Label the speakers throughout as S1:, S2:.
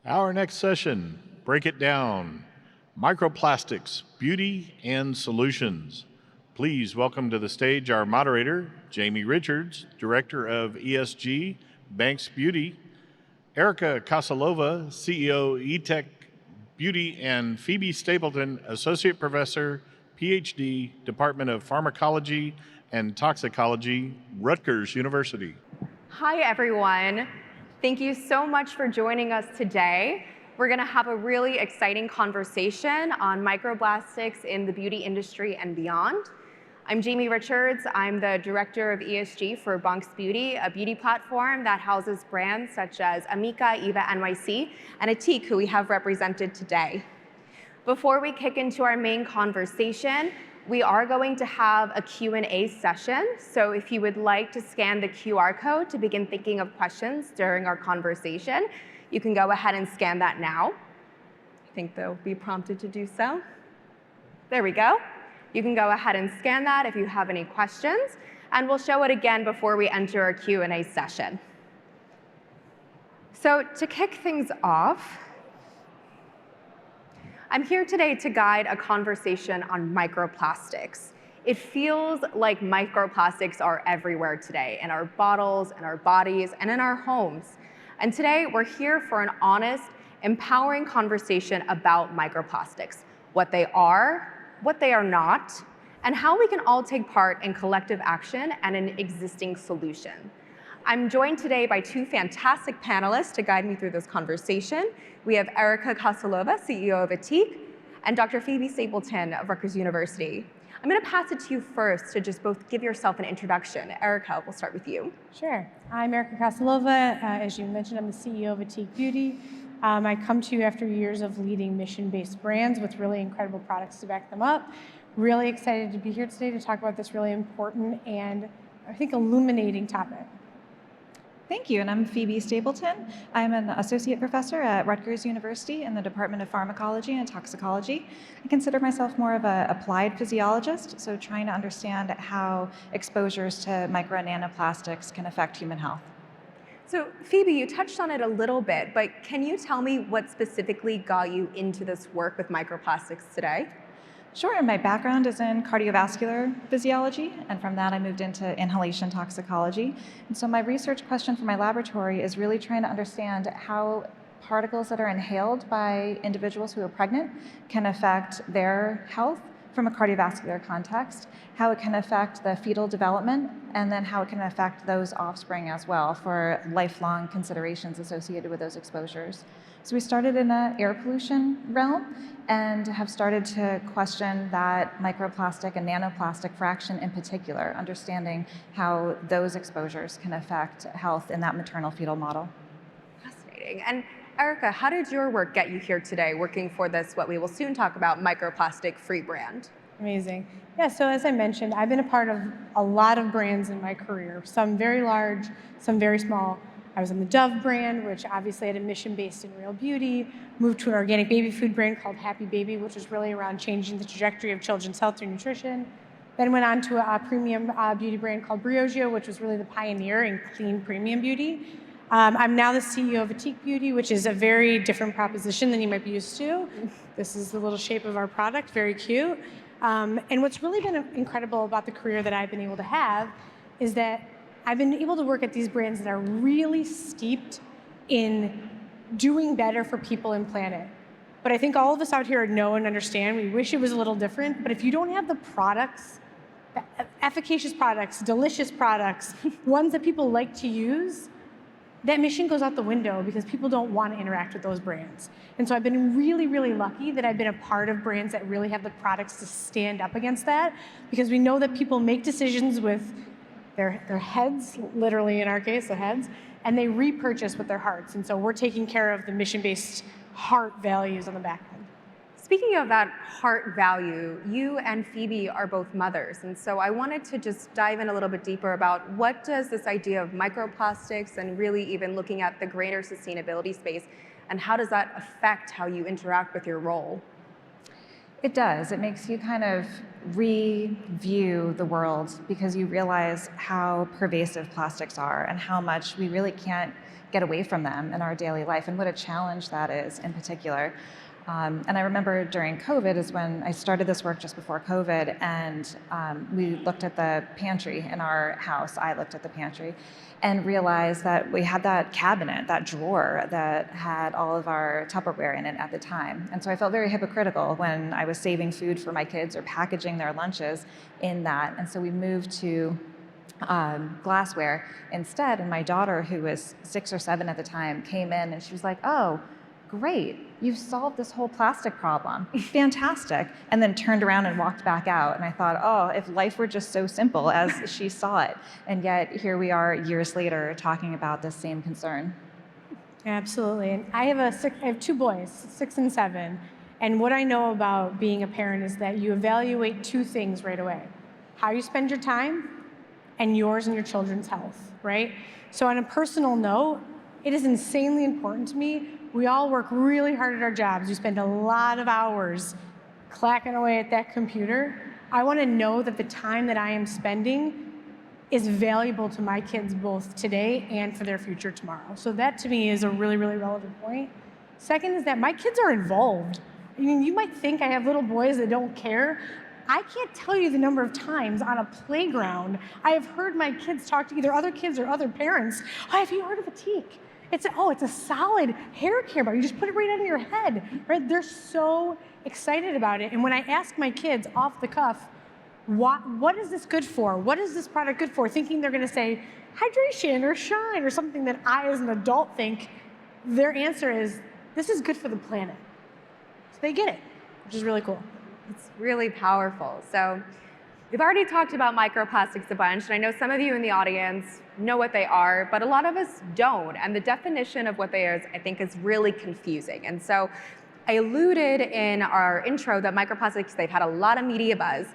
S1: Our next session, Break It Down, Microplastics, Beauty and Solutions. Please welcome to the stage our moderator, Jamie Richards, Director of ESG, Bansk Beauty, Erica Cocilova, CEO, Ethique Beauty, and Phoebe Stapleton, Associate Professor, PhD, Department of Pharmacology and Toxicology, Rutgers University.
S2: Hi, everyone. Thank you so much for joining us today. We're going to have a really exciting conversation on microplastics in the beauty industry and beyond. I'm Jamie Richards. I'm the Director of ESG for Bansk Beauty, a beauty platform that houses brands such as Amika, Eva NYC, and Ethique, who we have represented today. Before we kick into our main conversation, we are going to have a Q&A session. So if you would like to scan the QR code to begin thinking of questions during our conversation, you can go ahead and scan that now. I think they'll be prompted to do so. There we go. You can go ahead and scan that if you have any questions, and we'll show it again before we enter our Q&A session. So to kick things off, I'm here today to guide a conversation on microplastics. It feels like microplastics are everywhere today, in our bottles, in our bodies, and in our homes. And today, we're here for an honest, empowering conversation about microplastics, what they are not, and how we can all take part in collective action and an existing solution. I'm joined today by two fantastic panelists to guide me through this conversation. We have Erica Cocilova, CEO of Ethique, and Dr. Phoebe Stapleton of Rutgers University. I'm going to pass it to you first to just both give yourself an introduction. Erica, we'll start with you.
S3: Sure. I'm Erica Cocilova. As you mentioned, I'm the CEO of Ethique Beauty. I come to you after years of leading mission-based brands with really incredible products to back them up. Really excited to be here today to talk about this really important and, I think, illuminating topic.
S4: Thank you, and I'm Phoebe Stapleton. I'm an associate professor at Rutgers University in the Department of Pharmacology and Toxicology. I consider myself more of an applied physiologist, so trying to understand how exposures to micro and nanoplastics can affect human health.
S2: So Phoebe, you touched on it a little bit, but can you tell me what specifically got you into this work with microplastics today?
S4: Sure, my background is in cardiovascular physiology, and from that I moved into inhalation toxicology. And so my research question for my laboratory is really trying to understand how particles that are inhaled by individuals who are pregnant can affect their health from a cardiovascular context, how it can affect the fetal development, and then how it can affect those offspring as well for lifelong considerations associated with those exposures. So we started in the air pollution realm and have started to question that microplastic and nanoplastic fraction in particular, understanding how those exposures can affect health in that maternal fetal model.
S2: Fascinating. And Erica, how did your work get you here today, working for this, what we will soon talk about, microplastic-free brand?
S3: Amazing. Yeah, so as I mentioned, I've been a part of a lot of brands in my career, some very large, some very small. I was in the Dove brand, which obviously had a mission based in real beauty, moved to an organic baby food brand called Happy Baby, which was really around changing the trajectory of children's health through nutrition. Then went on to a premium beauty brand called Briogeo, which was really the pioneer in clean premium beauty. I'm now the CEO of Ethique Beauty, which is a very different proposition than you might be used to. This is the little shape of our product, very cute. And what's really been incredible about the career that I've been able to have is that I've been able to work at these brands that are really steeped in doing better for people and planet. But I think all of us out here know and understand, we wish it was a little different, but if you don't have the products, efficacious products, delicious products, ones that people like to use, that mission goes out the window because people don't want to interact with those brands. And so I've been really, really lucky that I've been a part of brands that really have the products to stand up against that, because we know that people make decisions with their heads, literally in our case, the heads, and they repurchase with their hearts. And so we're taking care of the mission-based heart values on the back end.
S2: Speaking of that heart value, you and Phoebe are both mothers, and so I wanted to just dive in a little bit deeper about what does this idea of microplastics and really even looking at the greater sustainability space, and how does that affect how you interact with your role?
S4: It does. It makes you kind of review the world because you realize how pervasive plastics are and how much we really can't get away from them in our daily life, and what a challenge that is in particular. And I remember during COVID is when I started this work just before COVID, and we looked at the pantry in our house. I looked at the pantry and realized that we had that cabinet, that drawer that had all of our Tupperware in it at the time. And so I felt very hypocritical when I was saving food for my kids or packaging their lunches in that. And so we moved to glassware instead. And my daughter, who was 6 or 7 at the time, came in and she was like, "Oh, great, you've solved this whole plastic problem. Fantastic." And then turned around and walked back out. And I thought, oh, if life were just so simple as she saw it. And yet here we are years later talking about this same concern.
S3: Absolutely. And I have 2 boys, 6 and 7. And what I know about being a parent is that you evaluate 2 things right away: how you spend your time and yours and your children's health, right? So on a personal note, it is insanely important to me. We all work really hard at our jobs. We spend a lot of hours clacking away at that computer. I want to know that the time that I am spending is valuable to my kids both today and for their future tomorrow. So that to me is a really, really relevant point. Second is that my kids are involved. I mean, you might think I have little boys that don't care. I can't tell you the number of times on a playground I have heard my kids talk to either other kids or other parents. "Oh, have you heard of Ethique? It's a solid hair care bar. You just put it right under your head," right? They're so excited about it. And when I ask my kids off the cuff, what is this good for? What is this product good for? Thinking they're gonna say hydration or shine or something that I as an adult think, their answer is, "This is good for the planet." So they get it, which is really cool.
S2: It's really powerful. So we've already talked about microplastics a bunch, and I know some of you in the audience know what they are, but a lot of us don't. And the definition of what they are, I think, is really confusing. And so I alluded in our intro that microplastics, they've had a lot of media buzz.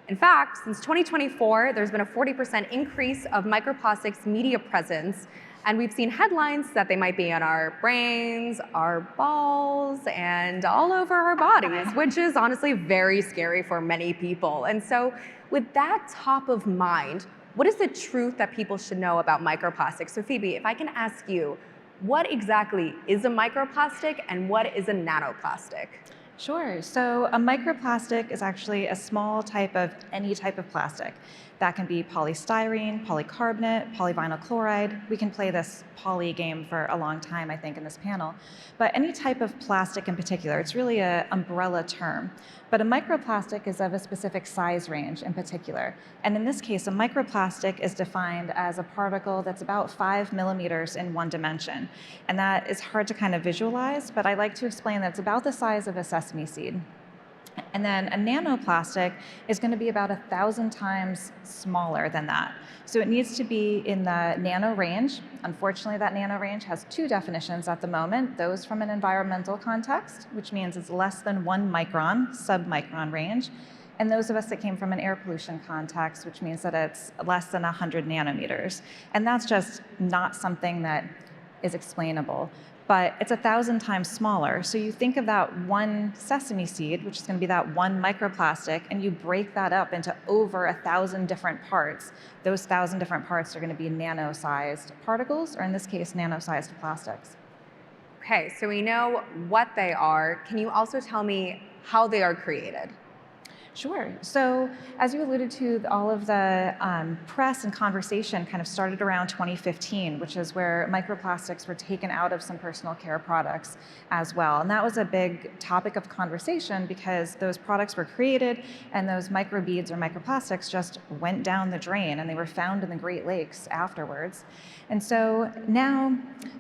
S2: In fact, since 2024, there's been a 40% increase of microplastics media presence. And we've seen headlines that they might be on our brains, our balls, and all over our bodies, which is honestly very scary for many people. And so with that top of mind, what is the truth that people should know about microplastics? So Phoebe, if I can ask you, what exactly is a microplastic and what is a nanoplastic?
S4: Sure. So a microplastic is actually a small type of any type of plastic. That can be polystyrene, polycarbonate, polyvinyl chloride. We can play this poly game for a long time, I think, in this panel. But any type of plastic in particular, it's really an umbrella term. But a microplastic is of a specific size range in particular. And in this case, a microplastic is defined as a particle that's about 5 millimeters in one dimension. And that is hard to kind of visualize, but I like to explain that it's about the size of a sesame seed. And then a nanoplastic is going to be about 1,000 times smaller than that. So it needs to be in the nano range. Unfortunately, that nano range has 2 definitions at the moment. Those from an environmental context, which means it's less than 1 micron, submicron range. And those of us that came from an air pollution context, which means that it's less than 100 nanometers. And that's just not something that is explainable. But it's 1,000 times smaller. So you think of that one sesame seed, which is going to be that one microplastic, and you break that up into over 1,000 different parts. Those 1,000 different parts are going to be nano-sized particles, or in this case, nano-sized plastics.
S2: Okay, so we know what they are. Can you also tell me how they are created?
S4: Sure. So as you alluded to, all of the press and conversation kind of started around 2015, which is where microplastics were taken out of some personal care products as well. And that was a big topic of conversation because those products were created and those microbeads or microplastics just went down the drain and they were found in the Great Lakes afterwards. And so now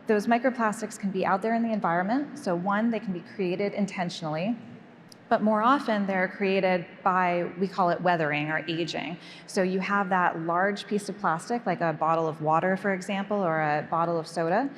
S4: those microplastics can be out there in the environment. So one, they can be created intentionally. But more often, they're created by, we call it weathering or aging. So you have that large piece of plastic, like a bottle of water, for example, or a bottle of soda,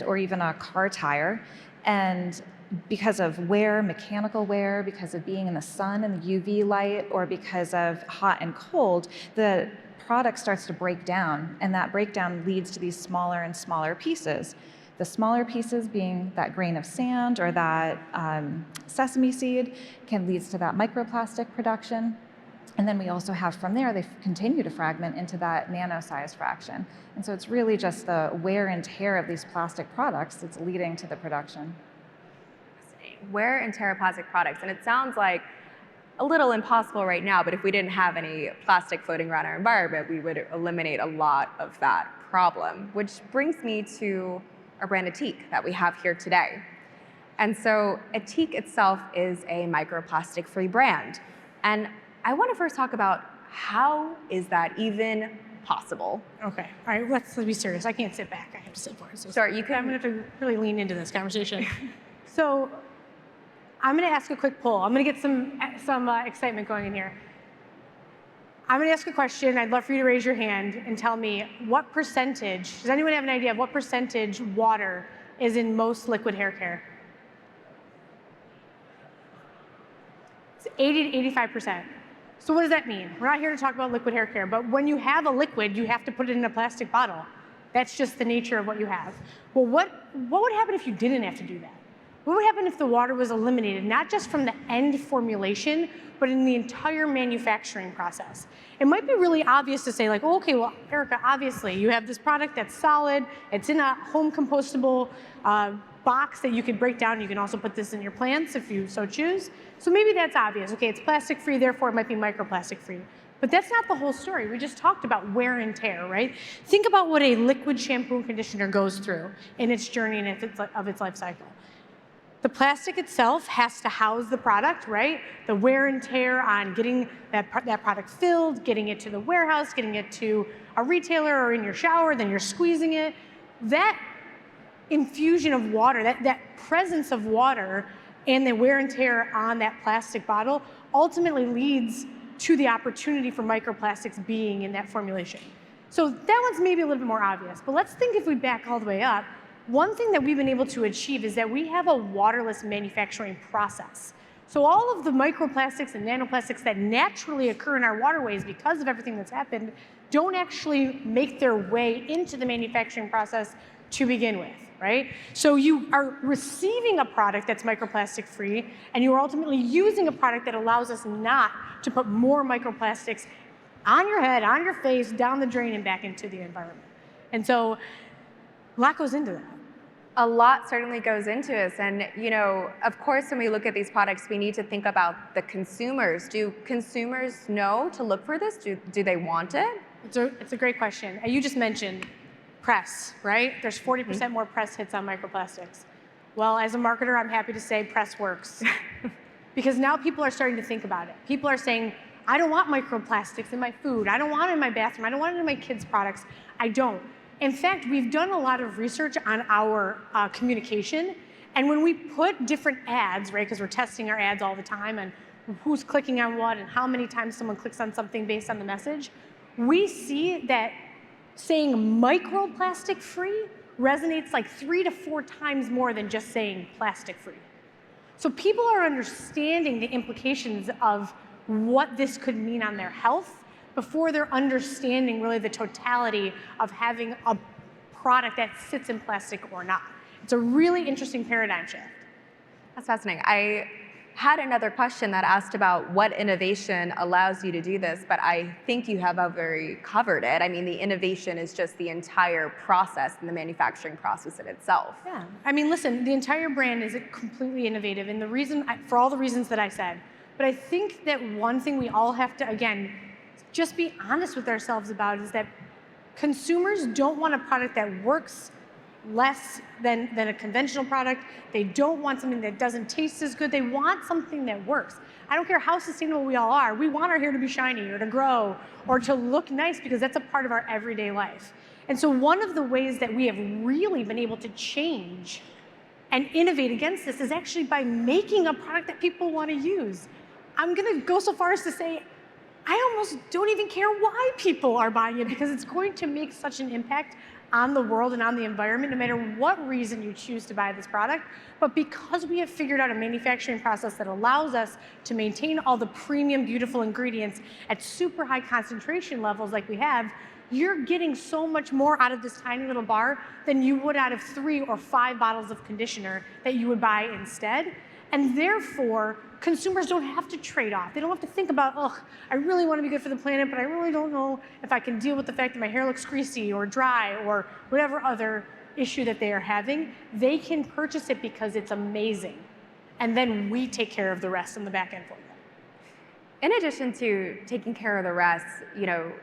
S4: or even a car tire. And because of wear, mechanical wear, because of being in the sun and the UV light, or because of hot and cold, the product starts to break down. And that breakdown leads to these smaller and smaller pieces. The smaller pieces being that grain of sand or that sesame seed can lead to that microplastic production. And then we also have from there, they continue to fragment into that nano-size fraction. And so it's really just the wear and tear of these plastic products that's leading to the production.
S2: Wear and tear of plastic products. And it sounds like a little impossible right now, but if we didn't have any plastic floating around our environment, we would eliminate a lot of that problem, which brings me to our brand Ethique that we have here today. And so Ethique itself is a microplastic-free brand. And I want to first talk about how is that even possible?
S3: Okay, all right, let's be serious. I can't sit back, I have to sit forward. So
S2: Sorry, you can.
S3: I'm gonna have to really lean into this conversation. So I'm gonna ask a quick poll. I'm gonna get some excitement going in here. I'm gonna ask a question. I'd love for you to raise your hand and tell me what percentage, does anyone have an idea of what percentage water is in most liquid hair care? It's 80 to 85%. So what does that mean? We're not here to talk about liquid hair care, but when you have a liquid, you have to put it in a plastic bottle. That's just the nature of what you have. Well, what would happen if you didn't have to do that? What would happen if the water was eliminated, not just from the end formulation, but in the entire manufacturing process? It might be really obvious to say like, oh, okay, well, Erica, obviously you have this product that's solid, it's in a home compostable box that you could break down. You can also put this in your plants if you so choose. So maybe that's obvious. Okay, it's plastic free, therefore it might be microplastic free. But that's not the whole story. We just talked about wear and tear, right? Think about what a liquid shampoo and conditioner goes through in its journey and of its life cycle. The plastic itself has to house the product, right? The wear and tear on getting that product filled, getting it to the warehouse, getting it to a retailer or in your shower, then you're squeezing it. That infusion of water, that presence of water and the wear and tear on that plastic bottle ultimately leads to the opportunity for microplastics being in that formulation. So that one's maybe a little bit more obvious, but let's think if we back all the way up. One thing that we've been able to achieve is that we have a waterless manufacturing process. So all of the microplastics and nanoplastics that naturally occur in our waterways because of everything that's happened don't actually make their way into the manufacturing process to begin with, right? So you are receiving a product that's microplastic free, and you are ultimately using a product that allows us not to put more microplastics on your head, on your face, down the drain, and back into the environment. And so a lot goes into that.
S2: A lot certainly goes into this. And, you know, of course, when we look at these products, we need to think about the consumers. Do consumers know to look for this? Do they want it?
S3: It's a great question. You just mentioned press, right? There's 40% more press hits on microplastics. Well, as a marketer, I'm happy to say press works. Because now people are starting to think about it. People are saying, I don't want microplastics in my food. I don't want it in my bathroom. I don't want it in my kids' products. I don't. In fact, we've done a lot of research on our communication. And when we put different ads, right, because we're testing our ads all the time and who's clicking on what and how many times someone clicks on something based on the message, we see that saying microplastic free resonates like 3 to 4 times more than just saying plastic free. So people are understanding the implications of what this could mean on their health before they're understanding really the totality of having a product that sits in plastic or not. It's a really interesting paradigm shift.
S2: That's fascinating. I had another question that asked about what innovation allows you to do this, but I think you have already covered it. I mean, the innovation is just the entire process and the manufacturing process in itself.
S3: Yeah, I mean, listen, the entire brand is completely innovative, and the reason, for all the reasons that I said. But I think that one thing we all have to, again, just be honest with ourselves about is that consumers don't want a product that works less than a conventional product. They don't want something that doesn't taste as good. They want something that works. I don't care how sustainable we all are. We want our hair to be shiny or to grow or to look nice because that's a part of our everyday life. And so one of the ways that we have really been able to change and innovate against this is actually by making a product that people want to use. I'm going to go so far as to say, I almost don't even care why people are buying it because it's going to make such an impact on the world and on the environment, no matter what reason you choose to buy this product. But because we have figured out a manufacturing process that allows us to maintain all the premium, beautiful ingredients at super high concentration levels like we have, you're getting so much more out of this tiny little bar than you would out of 3 or 5 bottles of conditioner that you would buy instead. And therefore, consumers don't have to trade off. They don't have to think about, oh, I really want to be good for the planet, but I really don't know if I can deal with the fact that my hair looks greasy or dry or whatever other issue that they are having. They can purchase it because it's amazing. And then we take care of the rest on the back end for them.
S2: In addition to taking care of the rest,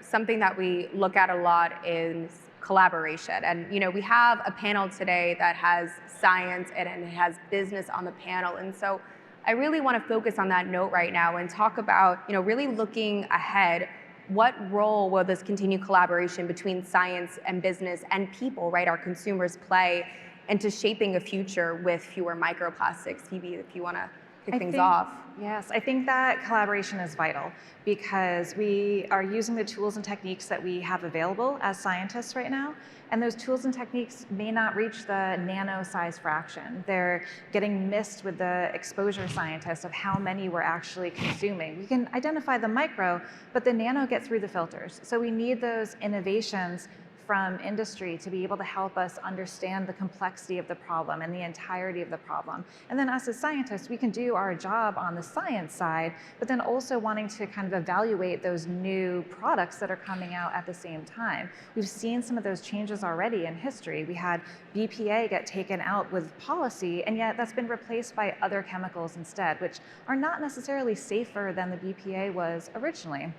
S2: something that we look at a lot is collaboration. And we have a panel today that has science and it has business on the panel. And so I really want to focus on that note right now and talk about, really looking ahead. What role will this continued collaboration between science and business and people, right, our consumers, play into shaping a future with fewer microplastics? Phoebe, if you want to kick things off.
S4: Yes, I think that collaboration is vital because we are using the tools and techniques that we have available as scientists right now, and those tools and techniques may not reach the nano size fraction. They're getting missed with the exposure scientists of how many we're actually consuming. We can identify the micro, but the nano get through the filters. So we need those innovations from industry to be able to help us understand the complexity of the problem and the entirety of the problem. And then us as scientists, we can do our job on the science side, but then also wanting to kind of evaluate those new products that are coming out at the same time. We've seen some of those changes already in history. We had BPA get taken out with policy, and yet that's been replaced by other chemicals instead, which are not necessarily safer than the BPA was originally.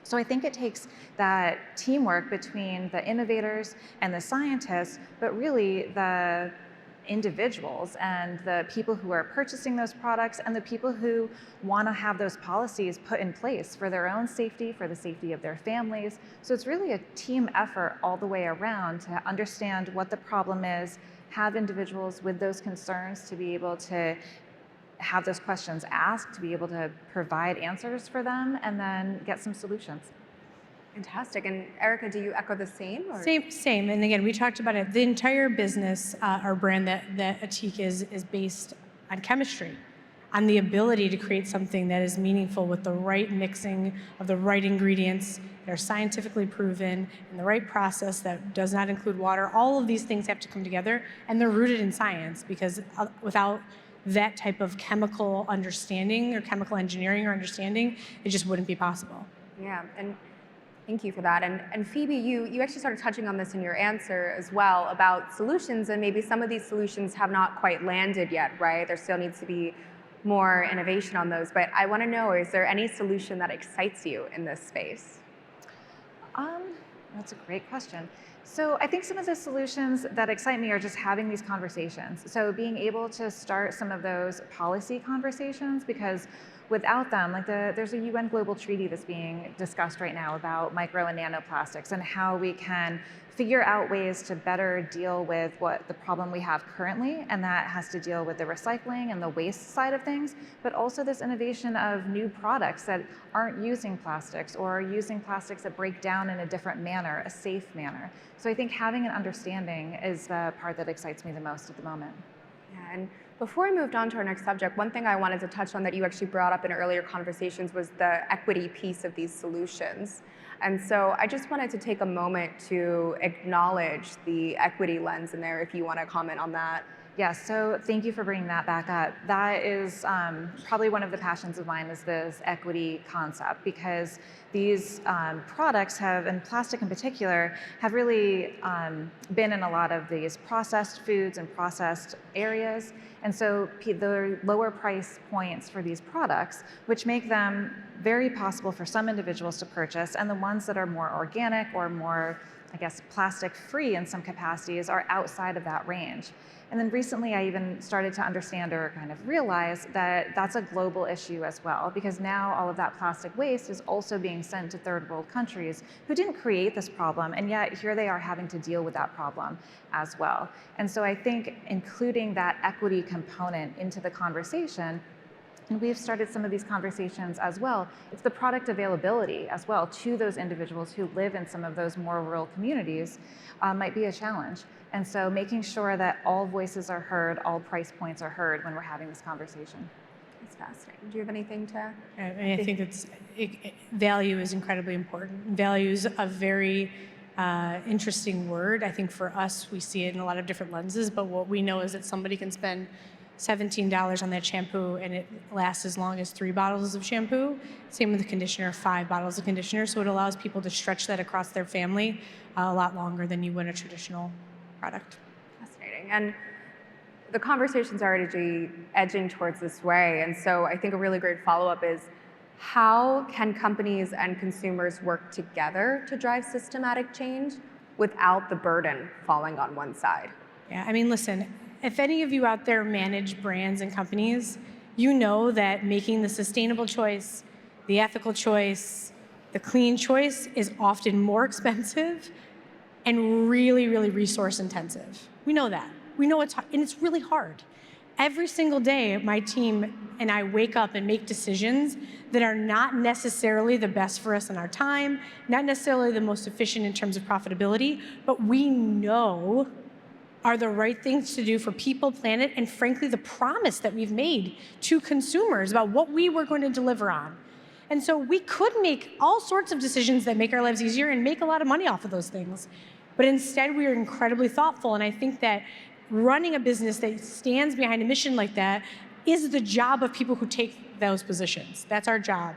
S4: So I think it takes that teamwork between the innovators and the scientists, but really the individuals and the people who are purchasing those products and the people who want to have those policies put in place for their own safety, for the safety of their families. So it's really a team effort all the way around to understand what the problem is, have individuals with those concerns to be able to have those questions asked, to be able to provide answers for them, and then get some solutions.
S2: Fantastic. And Erica, do you echo the same? Or?
S3: Same. And again, we talked about it. The entire business, our brand that Ethique is based on chemistry, on the ability to create something that is meaningful with the right mixing of the right ingredients that are scientifically proven and the right process that does not include water. All of these things have to come together, and they're rooted in science, because without that type of chemical understanding or chemical engineering or understanding, it just wouldn't be possible.
S2: Yeah, and thank you for that. And Phoebe, you actually started touching on this in your answer as well about solutions, and maybe some of these solutions have not quite landed yet, right? There still needs to be more innovation on those. But I want to know, is there any solution that excites you in this space?
S4: That's a great question. So I think some of the solutions that excite me are just having these conversations. So being able to start some of those policy conversations, because without them, like there's a UN global treaty that's being discussed right now about micro and nanoplastics and how we can figure out ways to better deal with what the problem we have currently, and that has to deal with the recycling and the waste side of things, but also this innovation of new products that aren't using plastics or using plastics that break down in a different manner, a safe manner. So I think having an understanding is the part that excites me the most at the moment.
S2: Yeah, and before we moved on to our next subject, one thing I wanted to touch on that you actually brought up in earlier conversations was the equity piece of these solutions. And so I just wanted to take a moment to acknowledge the equity lens in there, if you want to comment on that.
S4: Yes, so thank you for bringing that back up. That is probably one of the passions of mine, is this equity concept, because these products have, and plastic in particular, have really been in a lot of these processed foods and processed areas. And so the lower price points for these products, which make them very possible for some individuals to purchase, and the ones that are more organic or more, I guess, plastic-free in some capacities are outside of that range. And then recently I even started to understand or kind of realize that that's a global issue as well, because now all of that plastic waste is also being sent to third world countries who didn't create this problem, and yet here they are having to deal with that problem as well. And so I think including that equity component into the conversation, and we've started some of these conversations as well, it's the product availability as well to those individuals who live in some of those more rural communities might be a challenge. And so making sure that all voices are heard, all price points are heard when we're having this conversation.
S2: That's fascinating. Do you have anything to?
S3: I think value is incredibly important. Value is a very interesting word. I think for us, we see it in a lot of different lenses, but what we know is that somebody can spend $17 on that shampoo and it lasts as long as 3 bottles of shampoo. Same with the conditioner, 5 bottles of conditioner. So it allows people to stretch that across their family a lot longer than you would a traditional product.
S2: Fascinating. And the conversation's already edging towards this way. And so I think a really great follow-up is, how can companies and consumers work together to drive systematic change without the burden falling on one side?
S3: Yeah, I mean, listen, if any of you out there manage brands and companies, you know that making the sustainable choice, the ethical choice, the clean choice is often more expensive and really, really resource intensive. We know that. We know it's hard, and it's really hard. Every single day, my team and I wake up and make decisions that are not necessarily the best for us in our time, not necessarily the most efficient in terms of profitability, but we know are the right things to do for people, planet, and frankly, the promise that we've made to consumers about what we were going to deliver on. And so we could make all sorts of decisions that make our lives easier and make a lot of money off of those things. But instead, we are incredibly thoughtful. And I think that running a business that stands behind a mission like that is the job of people who take those positions. That's our job.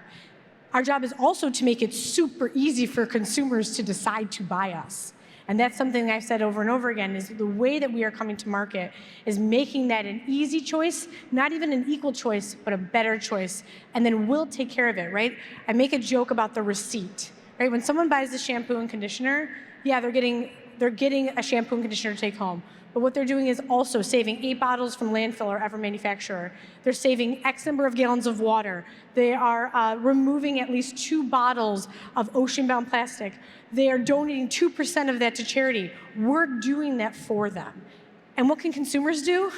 S3: Our job is also to make it super easy for consumers to decide to buy us. And that's something I've said over and over again, is the way that we are coming to market is making that an easy choice, not even an equal choice, but a better choice. And then we'll take care of it, right? I make a joke about the receipt, right? When someone buys the shampoo and conditioner, yeah, they're getting a shampoo and conditioner to take home. But what they're doing is also saving 8 bottles from landfill or ever manufacturer. They're saving X number of gallons of water. They are removing at least 2 bottles of ocean-bound plastic. They are donating 2% of that to charity. We're doing that for them. And what can consumers do?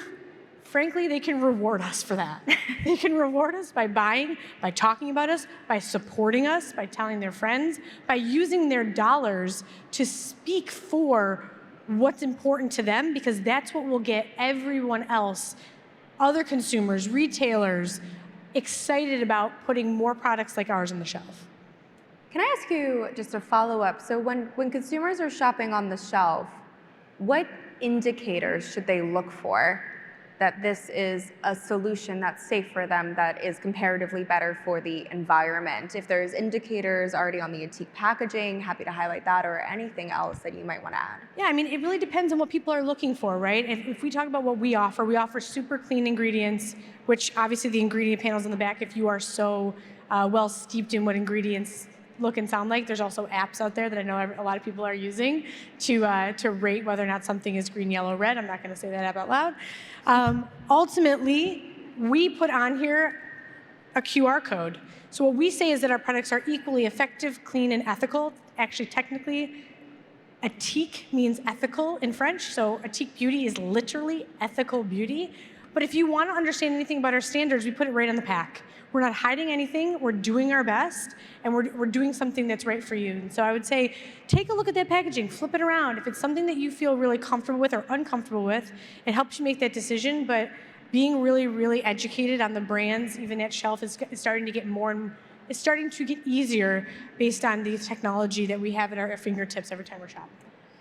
S3: Frankly, they can reward us for that. They can reward us by buying, by talking about us, by supporting us, by telling their friends, by using their dollars to speak for what's important to them, because that's what will get everyone else, other consumers, retailers, excited about putting more products like ours on the shelf.
S2: Can I ask you just a follow-up? So when consumers are shopping on the shelf, what indicators should they look for that this is a solution that's safe for them, that is comparatively better for the environment? If there's indicators already on the Ethique packaging, happy to highlight that, or anything else that you might want to add.
S3: Yeah, I mean, it really depends on what people are looking for, right? If we talk about what we offer super clean ingredients, which obviously the ingredient panel's in the back. If you are so well steeped in what ingredients look and sound like, there's also apps out there that I know a lot of people are using to rate whether or not something is green, yellow, red. I'm not going to say that out loud. Ultimately, we put on here a QR code. So what we say is that our products are equally effective, clean, and ethical. Actually, technically, Ethique means ethical in French, so Ethique Beauty is literally ethical beauty. But if you want to understand anything about our standards, we put it right on the pack. We're not hiding anything, we're doing our best, and we're doing something that's right for you. And so I would say, take a look at that packaging, flip it around. If it's something that you feel really comfortable with or uncomfortable with, it helps you make that decision. But being really, really educated on the brands, even at shelf, is starting to get more and it's starting to get easier based on the technology that we have at our fingertips every time we're shopping.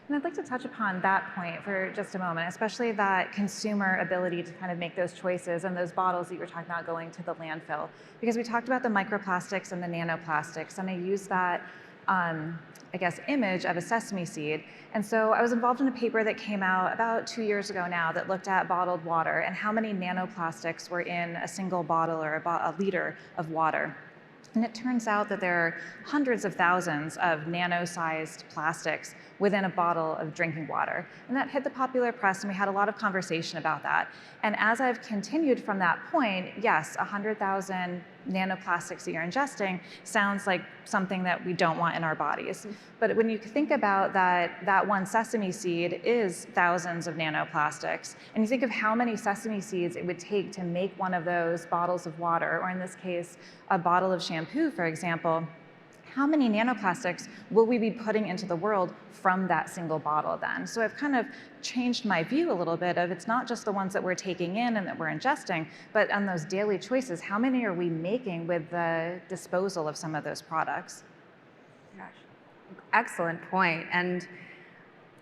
S4: And I'd like to touch upon that point for just a moment, especially that consumer ability to kind of make those choices and those bottles that you were talking about going to the landfill. Because we talked about the microplastics and the nanoplastics, and I used that, image of a sesame seed. And so I was involved in a paper that came out about 2 years ago now that looked at bottled water and how many nanoplastics were in a single bottle or a liter of water. And it turns out that there are hundreds of thousands of nano-sized plastics within a bottle of drinking water. And that hit the popular press, and we had a lot of conversation about that. And as I've continued from that point, yes, 100,000 nanoplastics that you're ingesting sounds like something that we don't want in our bodies. But when you think about that one sesame seed is thousands of nanoplastics, and you think of how many sesame seeds it would take to make one of those bottles of water, or in this case, a bottle of shampoo, for example, how many nanoplastics will we be putting into the world from that single bottle then? So I've kind of changed my view a little bit of it's not just the ones that we're taking in and that we're ingesting, but on those daily choices, how many are we making with the disposal of some of those products?
S2: Gosh. Excellent point. And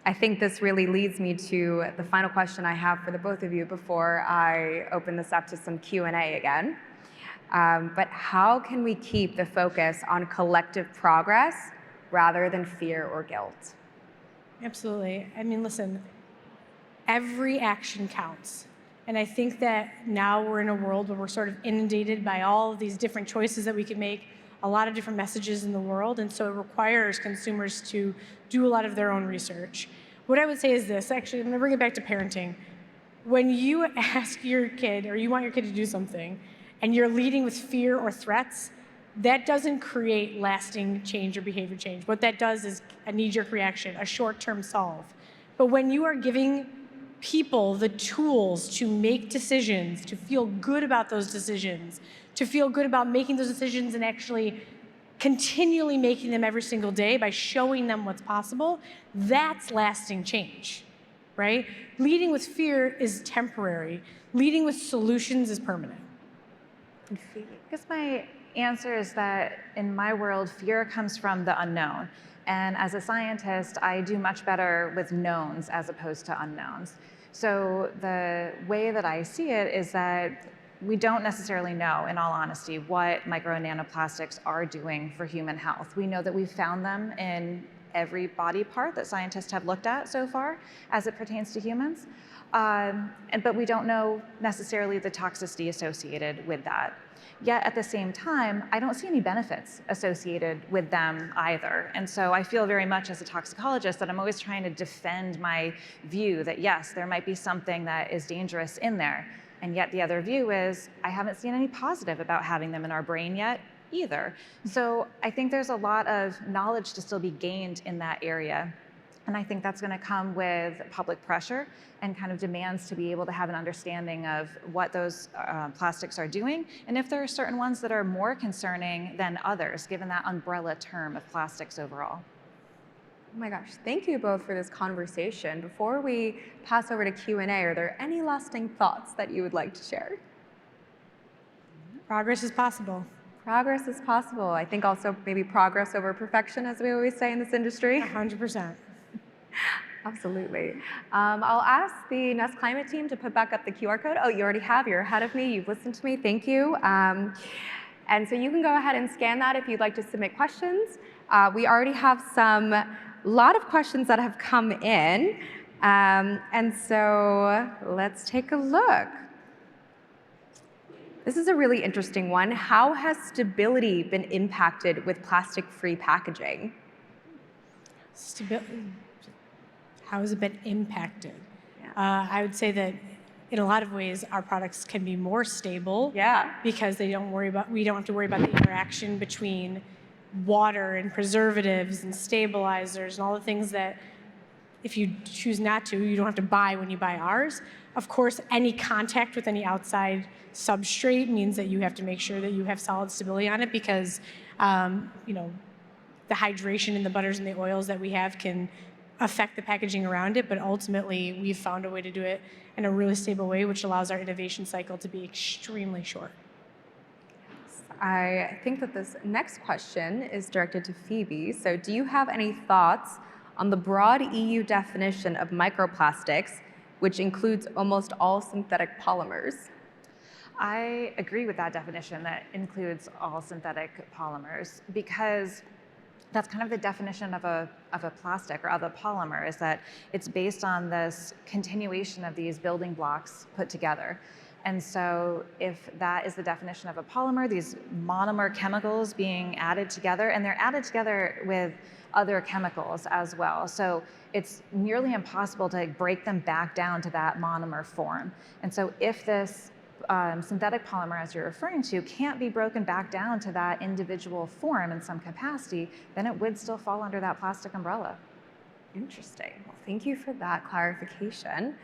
S2: I think this really leads me to the final question I have for the both of you before I open this up to some Q&A again. But how can we keep the focus on collective progress rather than fear or guilt?
S3: Absolutely. I mean, listen, every action counts. And I think that now we're in a world where we're sort of inundated by all of these different choices that we can make, a lot of different messages in the world. And so it requires consumers to do a lot of their own research. What I would say is this, actually, I'm gonna bring it back to parenting. When you ask your kid, or you want your kid to do something, and you're leading with fear or threats, that doesn't create lasting change or behavior change. What that does is a knee-jerk reaction, a short-term solve. But when you are giving people the tools to make decisions, to feel good about those decisions, to feel good about making those decisions and actually continually making them every single day by showing them what's possible, that's lasting change, right? Leading with fear is temporary. Leading with solutions is permanent.
S4: I guess my answer is that in my world, fear comes from the unknown. And as a scientist, I do much better with knowns as opposed to unknowns. So the way that I see it is that we don't necessarily know, in all honesty, what micro and nanoplastics are doing for human health. We know that we've found them in every body part that scientists have looked at so far as it pertains to humans. But we don't know necessarily the toxicity associated with that. Yet at the same time, I don't see any benefits associated with them either. And so I feel very much as a toxicologist that I'm always trying to defend my view that yes, there might be something that is dangerous in there. And yet the other view is I haven't seen any positive about having them in our brain yet either. So I think there's a lot of knowledge to still be gained in that area. And I think that's going to come with public pressure and kind of demands to be able to have an understanding of what those plastics are doing, and if there are certain ones that are more concerning than others, given that umbrella term of plastics overall.
S2: Oh my gosh, thank you both for this conversation. Before we pass over to Q&A, are there any lasting thoughts that you would like to share?
S3: Progress is possible.
S2: Progress is possible. I think also maybe progress over perfection, as we always say in this industry.
S3: 100%.
S2: Absolutely. I'll ask the Nest Climate team to put back up the QR code. Oh, you already have. You're ahead of me. You've listened to me. Thank you. And so you can go ahead and scan that if you'd like to submit questions. We already have a lot of questions that have come in. And so let's take a look. This is a really interesting one. How has stability been impacted with plastic-free packaging?
S3: How has it been impacted?
S2: Yeah.
S3: I would say that in a lot of ways, our products can be more stable.
S2: Yeah.
S3: Because we don't have to worry about the interaction between water and preservatives and stabilizers and all the things that if you choose not to, you don't have to buy when you buy ours. Of course, any contact with any outside substrate means that you have to make sure that you have solid stability on it because, the hydration in the butters and the oils that we have can affect the packaging around it, but ultimately we've found a way to do it in a really stable way, which allows our innovation cycle to be extremely short.
S2: I think that this next question is directed to Phoebe. So do you have any thoughts on the broad EU definition of microplastics, which includes almost all synthetic polymers?
S4: I agree with that definition that includes all synthetic polymers because that's kind of the definition of a plastic or of a polymer, is that it's based on this continuation of these building blocks put together. And so if that is the definition of a polymer, these monomer chemicals being added together, and they're added together with other chemicals as well. So it's nearly impossible to break them back down to that monomer form. And so if this synthetic polymer, as you're referring to, can't be broken back down to that individual form in some capacity, then it would still fall under that plastic umbrella.
S2: Interesting. Well, thank you for that clarification.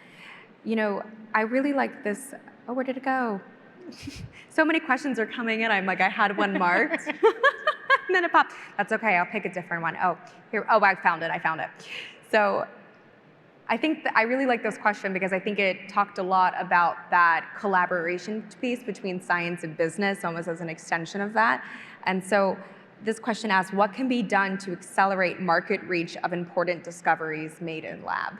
S2: I really like this. Oh, where did it go? So many questions are coming in. I'm like, I had one marked. And then it popped. That's okay. I'll pick a different one. Oh, here. Oh, I found it. So I think I really like this question because I think it talked a lot about that collaboration piece between science and business, almost as an extension of that. And so This question asks, what can be done to accelerate market reach of important discoveries made in lab?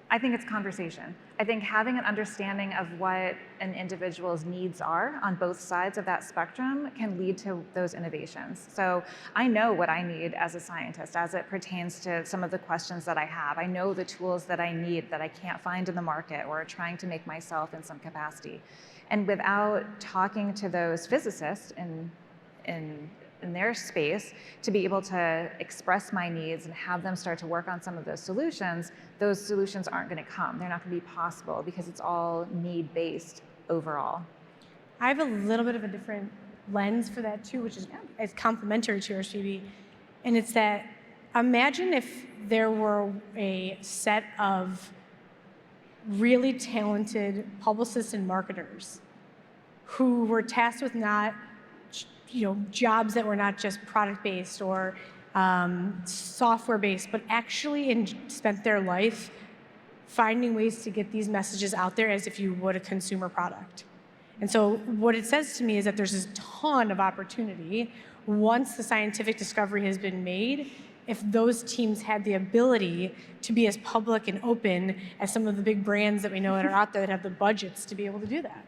S4: I think it's conversation. I think having an understanding of what an individual's needs are on both sides of that spectrum can lead to those innovations. So I know what I need as a scientist as it pertains to some of the questions that I have. I know the tools that I need that I can't find in the market or trying to make myself in some capacity. And without talking to those physicists in their space to be able to express my needs and have them start to work on some of those solutions aren't going to come. They're not going to be possible because it's all need-based overall.
S3: I have a little bit of a different lens for that too, which is complementary to yours, Phoebe. And it's that imagine if there were a set of really talented publicists and marketers who were tasked with not jobs that were not just product-based or software-based, but actually spent their life finding ways to get these messages out there as if you would a consumer product. And so what it says to me is that there's a ton of opportunity once the scientific discovery has been made, if those teams had the ability to be as public and open as some of the big brands that we know that are out there that have the budgets to be able to do that.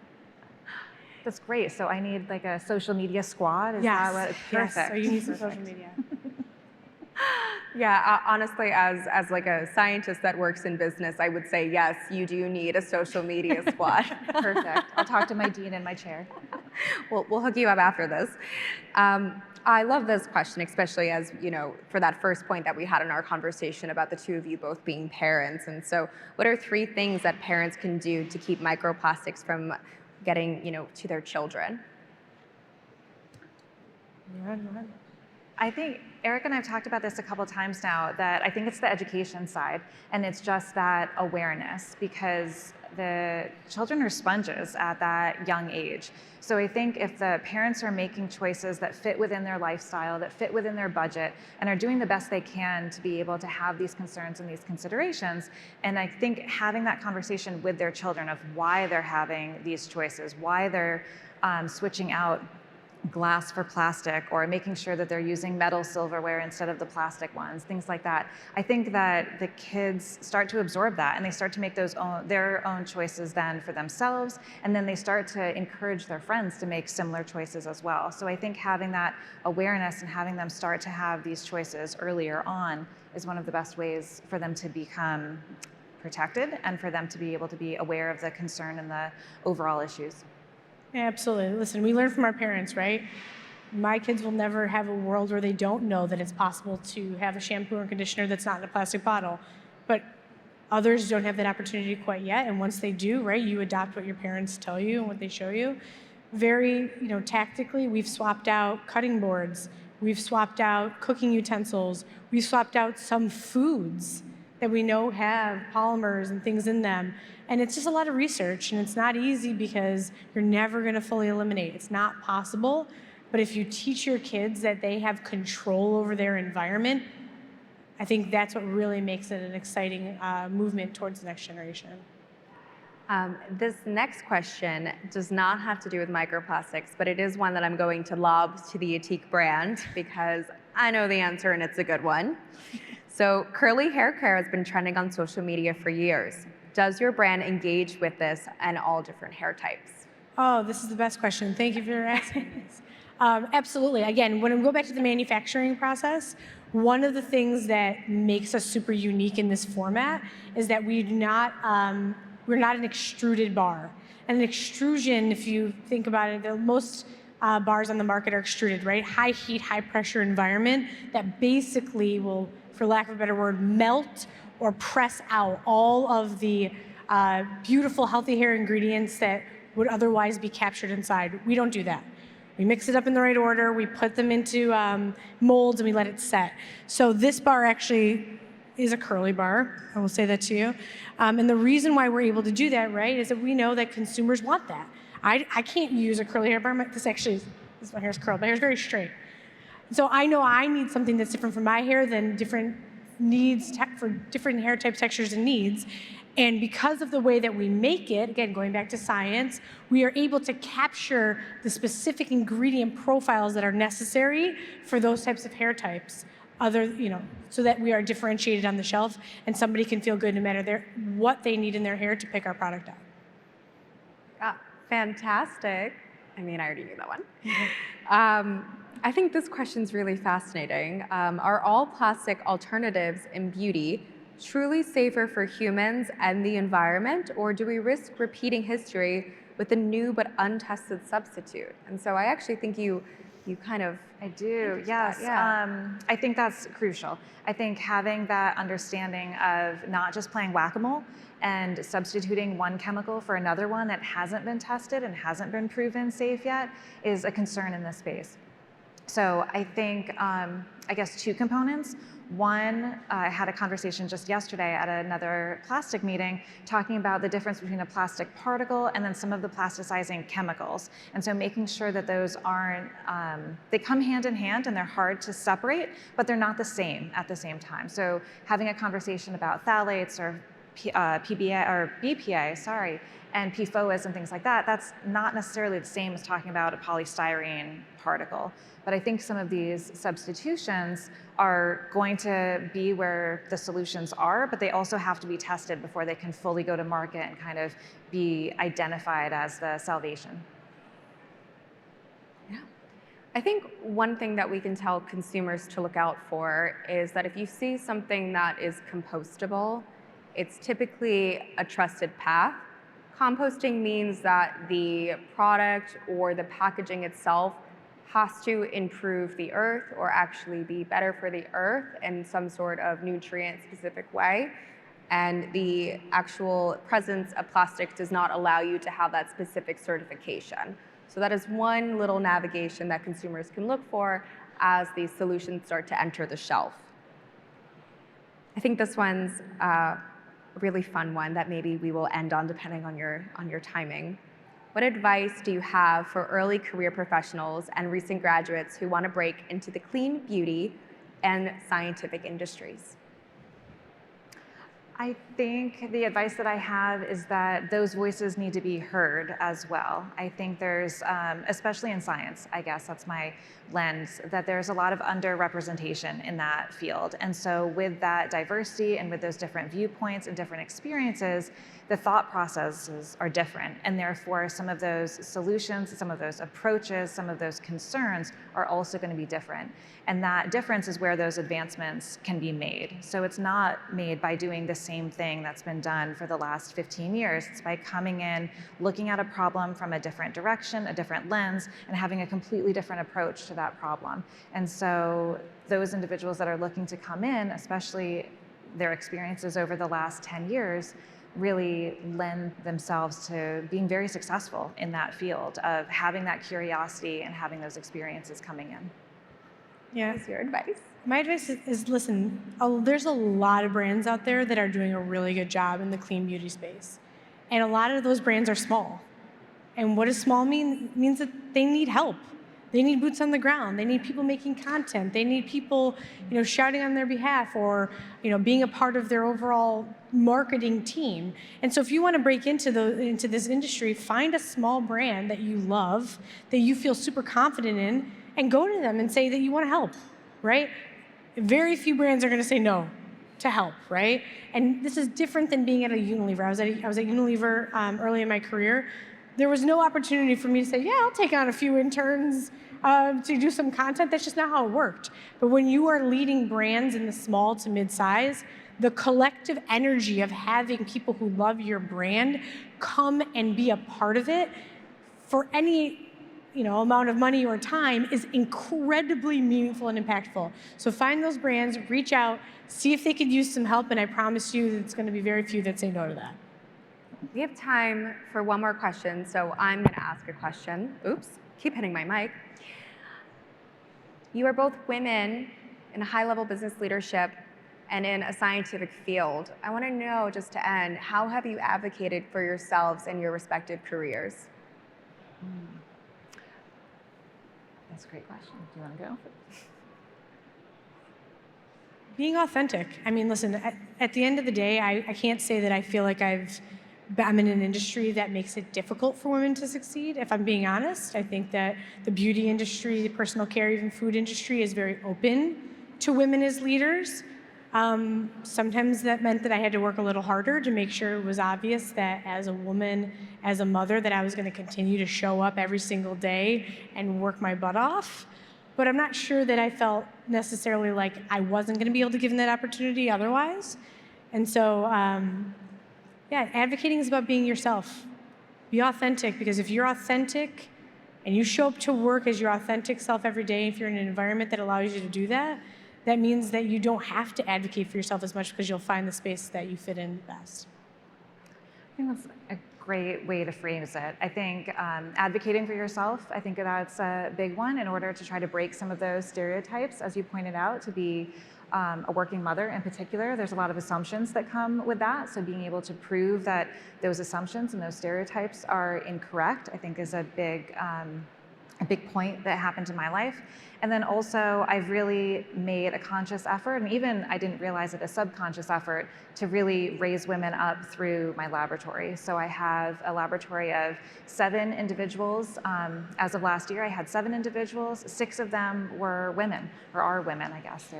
S4: That's great. So I need like a social media squad? Is
S3: Yes.
S4: that what?
S3: Yes.
S4: Perfect.
S3: So you need some social media.
S2: Yeah, honestly, as like a scientist that works in business, I would say yes, you do need a social media squad.
S4: Perfect. I'll talk to my dean in my chair.
S2: We'll hook you up after this. I love this question, especially as, for that first point that we had in our conversation about the two of you both being parents. And so what are 3 things that parents can do to keep microplastics from getting, to their children?
S4: I think Erica and I have talked about this a couple times now, that I think it's the education side, and it's just that awareness, because the children are sponges at that young age. So I think if the parents are making choices that fit within their lifestyle, that fit within their budget, and are doing the best they can to be able to have these concerns and these considerations, and I think having that conversation with their children of why they're having these choices, why they're switching out glass for plastic, or making sure that they're using metal silverware instead of the plastic ones, things like that. I think that the kids start to absorb that, and they start to make their own choices then for themselves, and then they start to encourage their friends to make similar choices as well. So I think having that awareness and having them start to have these choices earlier on is one of the best ways for them to become protected and for them to be able to be aware of the concern and the overall issues.
S3: Absolutely. Listen, we learn from our parents, right? My kids will never have a world where they don't know that it's possible to have a shampoo or conditioner that's not in a plastic bottle. But others don't have that opportunity quite yet. And once they do, right, you adopt what your parents tell you and what they show you. Very, tactically, we've swapped out cutting boards. We've swapped out cooking utensils. We've swapped out some foods that we know have polymers and things in them. And it's just a lot of research, and it's not easy because you're never gonna fully eliminate. It's not possible, but if you teach your kids that they have control over their environment, I think that's what really makes it an exciting movement towards the next generation.
S2: This next question does not have to do with microplastics, but it is one that I'm going to lob to the Ethique brand because I know the answer and it's a good one. So curly hair care has been trending on social media for years. Does your brand engage with this and all different hair types?
S3: Oh, this is the best question. Thank you for asking this. Absolutely. Again, when we go back to the manufacturing process, one of the things that makes us super unique in this format is that we're not an extruded bar. And an extrusion, if you think about it, most bars on the market are extruded, right? High heat, high pressure environment that basically will, for lack of a better word, melt or press out all of the beautiful, healthy hair ingredients that would otherwise be captured inside. We don't do that. We mix it up in the right order, we put them into molds, and we let it set. So this bar actually is a curly bar, I will say that to you. And the reason why we're able to do that, right, is that we know that consumers want that. I can't use a curly hair bar. My hair's curled, my hair's very straight. So I know I need something that's different for my hair than different needs for different hair types, textures, and needs. And because of the way that we make it, again, going back to science, we are able to capture the specific ingredient profiles that are necessary for those types of hair types, so that we are differentiated on the shelf and somebody can feel good no matter what they need in their hair to pick our product up.
S2: Fantastic. I mean, I already knew that one. I think this question's really fascinating. Are all plastic alternatives in beauty truly safer for humans and the environment, or do we risk repeating history with a new but untested substitute? And so I actually think you kind of...
S4: I do, yes.
S2: Yeah.
S4: I think that's crucial. I think having that understanding of not just playing whack-a-mole and substituting one chemical for another one that hasn't been tested and hasn't been proven safe yet is a concern in this space. So I think, I guess, two components. One, I had a conversation just yesterday at another plastic meeting talking about the difference between a plastic particle and then some of the plasticizing chemicals. And so making sure that those aren't, they come hand in hand and they're hard to separate, but they're not the same at the same time. So having a conversation about phthalates or PBA or BPA, and PFOAs and things like that, that's not necessarily the same as talking about a polystyrene particle. But I think some of these substitutions are going to be where the solutions are, but they also have to be tested before they can fully go to market and kind of be identified as the salvation.
S2: Yeah. I think one thing that we can tell consumers to look out for is that if you see something that is compostable, it's typically a trusted path. Composting means that the product or the packaging itself has to improve the earth or actually be better for the earth in some sort of nutrient-specific way. And the actual presence of plastic does not allow you to have that specific certification. So that is one little navigation that consumers can look for as these solutions start to enter the shelf. I think this one's a really fun one that maybe we will end on depending on your timing. What advice do you have for early career professionals and recent graduates who want to break into the clean beauty and scientific industries?
S4: I think the advice that I have is that those voices need to be heard as well. I think there's, especially in science, I guess that's my lens, that there's a lot of underrepresentation in that field. And so with that diversity and with those different viewpoints and different experiences, the thought processes are different. And therefore, some of those solutions, some of those approaches, some of those concerns are also going to be different. And that difference is where those advancements can be made. So it's not made by doing the same thing that's been done for the last 15 years. It's by coming in, looking at a problem from a different direction, a different lens, and having a completely different approach to that problem. And so those individuals that are looking to come in, especially their experiences over the last 10 years, really lend themselves to being very successful in that field of having that curiosity and having those experiences coming in.
S3: Yeah.
S2: What's your advice?
S3: My advice is listen, there's a lot of brands out there that are doing a really good job in the clean beauty space. And a lot of those brands are small. And what does small mean? It means that they need help. They need boots on the ground. They need people making content. They need people, shouting on their behalf or, being a part of their overall marketing team. And so if you want to break into this industry, find a small brand that you love, that you feel super confident in, and go to them and say that you want to help, right? Very few brands are going to say no to help, right? And this is different than being at a Unilever. I was at Unilever early in my career. There was no opportunity for me to say, yeah, I'll take on a few interns to do some content. That's just not how it worked. But when you are leading brands in the small to mid-size, the collective energy of having people who love your brand come and be a part of it for any amount of money or time is incredibly meaningful and impactful. So find those brands, reach out, see if they could use some help, and I promise you that it's going to be very few that say no to that.
S2: We have time for one more question, so I'm going to ask a question. Oops, keep hitting my mic. You are both women in high-level business leadership and in a scientific field. I want to know, just to end, how have you advocated for yourselves in your respective careers?
S4: That's a great question. Do you want to go?
S3: Being authentic. I mean, listen, at the end of the day, I can't say that I feel like I'm in an industry that makes it difficult for women to succeed. If I'm being honest, I think that the beauty industry, the personal care, even food industry is very open to women as leaders. Sometimes that meant that I had to work a little harder to make sure it was obvious that as a woman, as a mother, that I was going to continue to show up every single day and work my butt off. But I'm not sure that I felt necessarily like I wasn't going to be able to give them that opportunity otherwise. And so, yeah, advocating is about being yourself. Be authentic, because if you're authentic and you show up to work as your authentic self every day, if you're in an environment that allows you to do that, that means that you don't have to advocate for yourself as much, because you'll find the space that you fit in best.
S4: I think that's a great way to phrase it. I think advocating for yourself, I think that's a big one in order to try to break some of those stereotypes, as you pointed out, to be a working mother in particular. There's a lot of assumptions that come with that. So being able to prove that those assumptions and those stereotypes are incorrect, I think is a big point that happened in my life. And then also, I've really made a conscious effort, and even I didn't realize it, a subconscious effort, to really raise women up through my laboratory. So I have a laboratory of 7 individuals. As of last year, I had 7 individuals. 6 of them were women, or are women, I guess.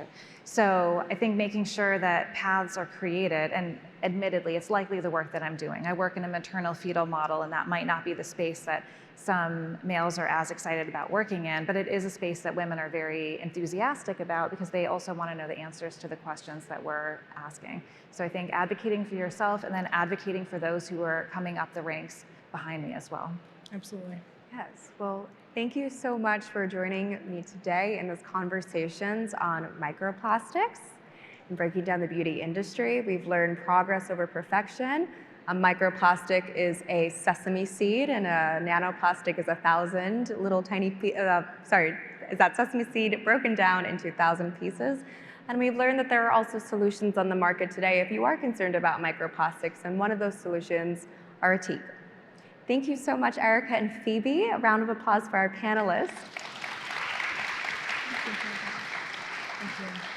S4: So I think making sure that paths are created, and admittedly, it's likely the work that I'm doing. I work in a maternal fetal model, and that might not be the space that some males are as excited about working in, but it is a space that women are very enthusiastic about, because they also want to know the answers to the questions that we're asking. So I think advocating for yourself, and then advocating for those who are coming up the ranks behind me as well.
S3: Absolutely.
S2: Yes, well, thank you so much for joining me today in this conversations on microplastics and breaking down the beauty industry. We've learned progress over perfection. A microplastic is a sesame seed, and a nanoplastic is 1,000 little tiny is that sesame seed broken down into 1,000 pieces. And we've learned that there are also solutions on the market today if you are concerned about microplastics, and one of those solutions are Ethique. Thank you so much, Erica and Phoebe. A round of applause for our panelists.
S3: Thank you.